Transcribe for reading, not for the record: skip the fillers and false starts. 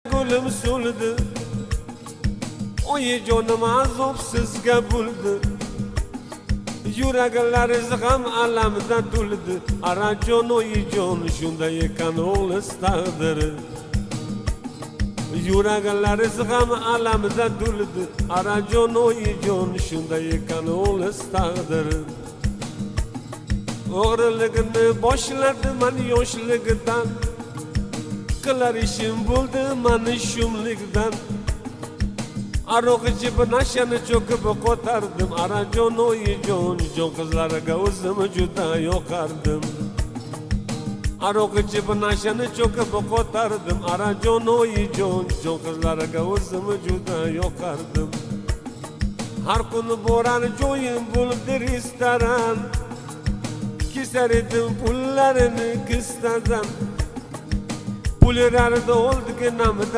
Gülüm so'ldi, oyijonim azobsizga bo'ldi. Yuraklariz ham alamda to'ldi. Arajon oyijon shunday ekan o'g'liz taqdiri. Yuraklariz ham alamda to'ldi. Arajon oyijon shunday ekan o'g'liz taqdiri. O'g'riligini boshladim man yoshligidan. Qilar ishim bo'ldi mani shumlikdan. Aroq ichib nashani cho'kib qo'tardim. Arajon oyijon jon qizlarga o'zim juda yoqardim. Aroq ichib nashani cho'kib qo'tardim. Arajon oyijon jon qizlarga o'zim juda yoqardim. Har kuni borar joyim bo'ldi restoran. Kesar edim pullarini kistadan. Pullarni oldiga namida